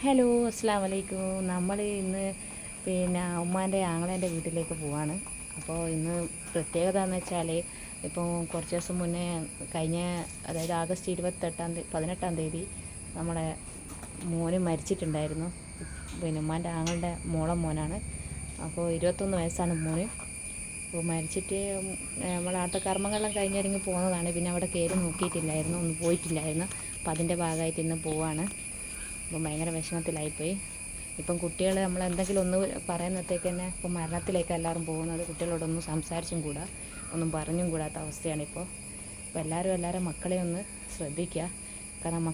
Hello, അസ്സാം വലൈക്കും. നമ്മൾ ഇന്ന് ഉമ്മാൻ്റെ ആങ്ങളേൻ്റെ വീട്ടിലേക്ക് പോവാണ്. അപ്പോൾ ഇന്ന് പ്രത്യേകത എന്ന് വെച്ചാൽ ഇപ്പോൾ കുറച്ച് ദിവസം മുന്നേ അതായത് ആഗസ്റ്റ് 18 തീയതി നമ്മുടെ മോന് മരിച്ചിട്ടുണ്ടായിരുന്നു. ഉമ്മാൻ്റെ ആങ്ങളുടെ മോനാണ്. അപ്പോൾ 21 വയസ്സാണ് മോന്. അപ്പോൾ മരിച്ചിട്ട് നമ്മൾ അവിടുത്തെ കർമ്മങ്ങളെല്ലാം കഴിഞ്ഞിറങ്ങി പോകുന്നതാണ്. പിന്നെ അവിടെ കയറി നോക്കിയിട്ടില്ലായിരുന്നു, ഒന്നും പോയിട്ടില്ലായിരുന്നു. അപ്പോൾ അതിൻ്റെ ഭാഗമായിട്ട് ഇന്ന് പോവാണ്. അപ്പം ഭയങ്കര വിഷമത്തിലായിപ്പോയി. ഇപ്പം കുട്ടികൾ നമ്മൾ എന്തെങ്കിലും ഒന്ന് പറയുന്നത്തേക്ക് തന്നെ ഇപ്പം മരണത്തിലേക്ക് എല്ലാവരും പോകുന്നത്. കുട്ടികളോടൊന്നും സംസാരിച്ചും കൂടാ, ഒന്നും പറഞ്ഞും കൂടാത്ത അവസ്ഥയാണിപ്പോൾ. അപ്പോൾ എല്ലാവരും മക്കളെ ഒന്ന് ശ്രദ്ധിക്കുക. കാരണം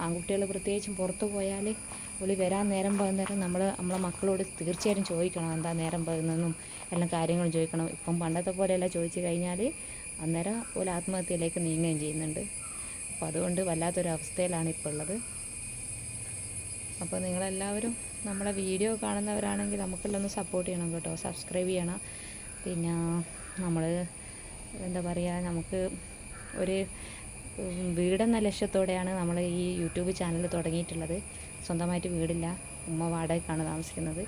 ആൺകുട്ടികൾ പ്രത്യേകിച്ചും പുറത്ത് പോയാൽ വരാൻ നേരം പോകുന്നേരം നമ്മളെ മക്കളോട് തീർച്ചയായിട്ടും ചോദിക്കണം, എന്താ നേരം പോകുന്നതെന്നും എല്ലാം കാര്യങ്ങളും ചോദിക്കണം. ഇപ്പം പണ്ടത്തെ പോലെയല്ല, ചോദിച്ചു കഴിഞ്ഞാൽ അന്നേരം ആത്മഹത്യയിലേക്ക് നീങ്ങുകയും ചെയ്യുന്നുണ്ട്. അപ്പോൾ അതുകൊണ്ട് വല്ലാത്തൊരു അവസ്ഥയിലാണ് ഇപ്പോൾ ഉള്ളത്. അപ്പോൾ നിങ്ങളെല്ലാവരും നമ്മളെ വീഡിയോ കാണുന്നവരാണെങ്കിൽ നമുക്കെല്ലാം ഒന്ന് സപ്പോർട്ട് ചെയ്യണം കേട്ടോ, സബ്സ്ക്രൈബ് ചെയ്യണം. പിന്നെ നമ്മൾ എന്താ പറയുക, നമുക്ക് ഒരു വീടെന്ന ലക്ഷ്യത്തോടെയാണ് നമ്മൾ ഈ യൂട്യൂബ് ചാനൽ തുടങ്ങിയിട്ടുള്ളത്. സ്വന്തമായിട്ട് വീടില്ല, ഉമ്മ വാടകയ്ക്കാണ് താമസിക്കുന്നത്.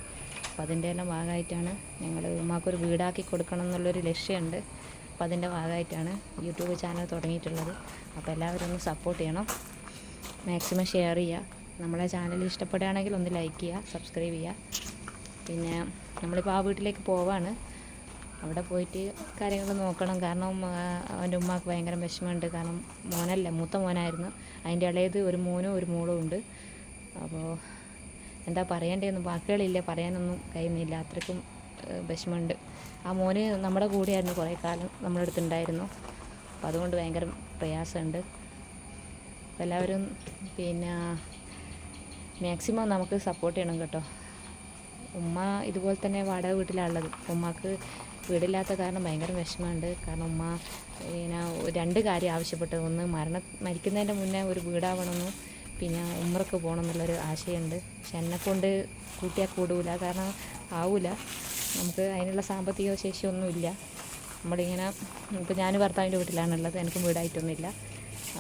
അപ്പോൾ അതിൻ്റെ എല്ലാം ഭാഗമായിട്ടാണ് ഉമ്മക്കൊരു വീടാക്കി കൊടുക്കണം എന്നുള്ളൊരു ലക്ഷ്യമുണ്ട്. അപ്പോൾ അതിൻ്റെ ഭാഗമായിട്ടാണ് യൂട്യൂബ് ചാനൽ തുടങ്ങിയിട്ടുള്ളത്. അപ്പോൾ എല്ലാവരും ഒന്ന് സപ്പോർട്ട് ചെയ്യണം, മാക്സിമം ഷെയർ ചെയ്യുക. നമ്മളെ ചാനൽ ഇഷ്ടപ്പെടുകയാണെങ്കിൽ ഒന്ന് ലൈക്ക് ചെയ്യുക, സബ്സ്ക്രൈബ് ചെയ്യുക. പിന്നെ നമ്മളിപ്പോൾ ആ വീട്ടിലേക്ക് പോവാണ്. അവിടെ പോയിട്ട് കാര്യങ്ങൾ നോക്കണം. കാരണം അവൻ്റെ ഉമ്മാക്ക് ഭയങ്കര വിഷമമുണ്ട്. കാരണം മൂത്ത മോനായിരുന്നു. അതിൻ്റെ ഇളയത് ഒരു മോനും ഒരു മോളും ഉണ്ട്. അപ്പോൾ എന്താ പറയേണ്ടതെന്ന് വാക്കുകളില്ല, പറയാനൊന്നും കഴിയുന്നില്ല, അത്രയ്ക്കും വിഷമമുണ്ട്. ആ മോന് നമ്മുടെ കൂടെയായിരുന്നു, കുറേ കാലം നമ്മുടെ അടുത്തുണ്ടായിരുന്നു. അപ്പോൾ അതുകൊണ്ട് ഭയങ്കര പ്രയാസമുണ്ട്. അപ്പോൾ എല്ലാവരും മാക്സിമം നമുക്ക് സപ്പോർട്ട് ചെയ്യണം കേട്ടോ. ഉമ്മ ഇതുപോലെ തന്നെ വാടക വീട്ടിലാണുള്ളത്. ഉമ്മക്ക് വീടില്ലാത്ത കാരണം ഭയങ്കര വിഷമമുണ്ട്. കാരണം ഉമ്മ 2 കാര്യം ആവശ്യപ്പെട്ടത്. ഒന്ന് മരിക്കുന്നതിൻ്റെ മുന്നേ ഒരു വീടാവണമെന്നും പിന്നെ ഉമ്രക്ക് പോകണം എന്നുള്ളൊരു ആശയമുണ്ട്. പക്ഷെ എന്നെക്കൊണ്ട് കൂട്ടിയാൽ കൂടൂല, കാരണം ആവില്ല, നമുക്ക് അതിനുള്ള സാമ്പത്തിക ശേഷിയൊന്നുമില്ല. നമ്മളിങ്ങനെ ഇപ്പോൾ ഞാൻ ഭർത്താവിൻ്റെ വീട്ടിലാണുള്ളത്, എനിക്കും വീടായിട്ടൊന്നുമില്ല.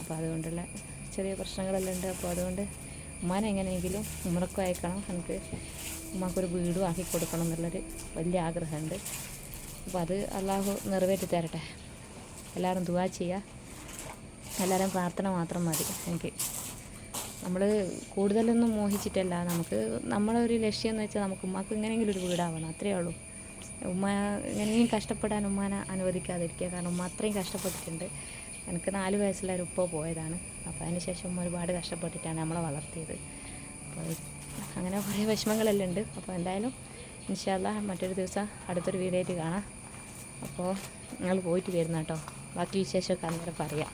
അപ്പോൾ അതുകൊണ്ടുള്ള ചെറിയ പ്രശ്നങ്ങളെല്ലാം ഉണ്ട്. അപ്പോൾ അതുകൊണ്ട് ഉമ്മാനെ എങ്ങനെയെങ്കിലും ഉമ്രക്കും അയക്കണം, എനിക്ക് ഉമ്മാക്കൊരു വീടും ആക്കി കൊടുക്കണം എന്നുള്ളൊരു വലിയ ആഗ്രഹമുണ്ട്. അപ്പോൾ അത് അള്ളാഹു നിറവേറ്റി തരട്ടെ. എല്ലാവരും ദുആ ചെയ്യുക, എല്ലാവരും പ്രാർത്ഥന മാത്രം മതി. എനിക്ക് നമ്മൾ കൂടുതലൊന്നും മോഹിച്ചിട്ടല്ല, നമ്മളൊരു ലക്ഷ്യം എന്ന് വെച്ചാൽ നമുക്ക് ഉമ്മാക്ക് എങ്ങനെയെങ്കിലും ഒരു വീടാവണം, അത്രയേ ഉള്ളൂ. ഉമ്മ എങ്ങനെയും കഷ്ടപ്പെടാൻ ഉമ്മാനെ അനുവദിക്കാതിരിക്കുക. കാരണം ഉമ്മ അത്രയും കഷ്ടപ്പെട്ടിട്ടുണ്ട്. എനിക്ക് 4 വയസ്സുള്ള ഒരു ഉപ്പ പോയതാണ്. അപ്പോൾ അതിന് ശേഷം ഉമ്മ ഒരുപാട് കഷ്ടപ്പെട്ടിട്ടാണ് നമ്മളെ വളർത്തിയത്. അപ്പോൾ അങ്ങനെ കുറേ വിഷമങ്ങളെല്ലാം ഉണ്ട്. അപ്പോൾ എന്തായാലും ഇൻഷാ അല്ലാഹ് മറ്റൊരു ദിവസം അടുത്തൊരു വീഡിയോ ആയിട്ട് കാണാം. അപ്പോൾ നിങ്ങൾ പോയിട്ട് വരുന്ന കേട്ടോ, ബാക്കി വിശേഷമൊക്കെ അന്നേരം പറയാം.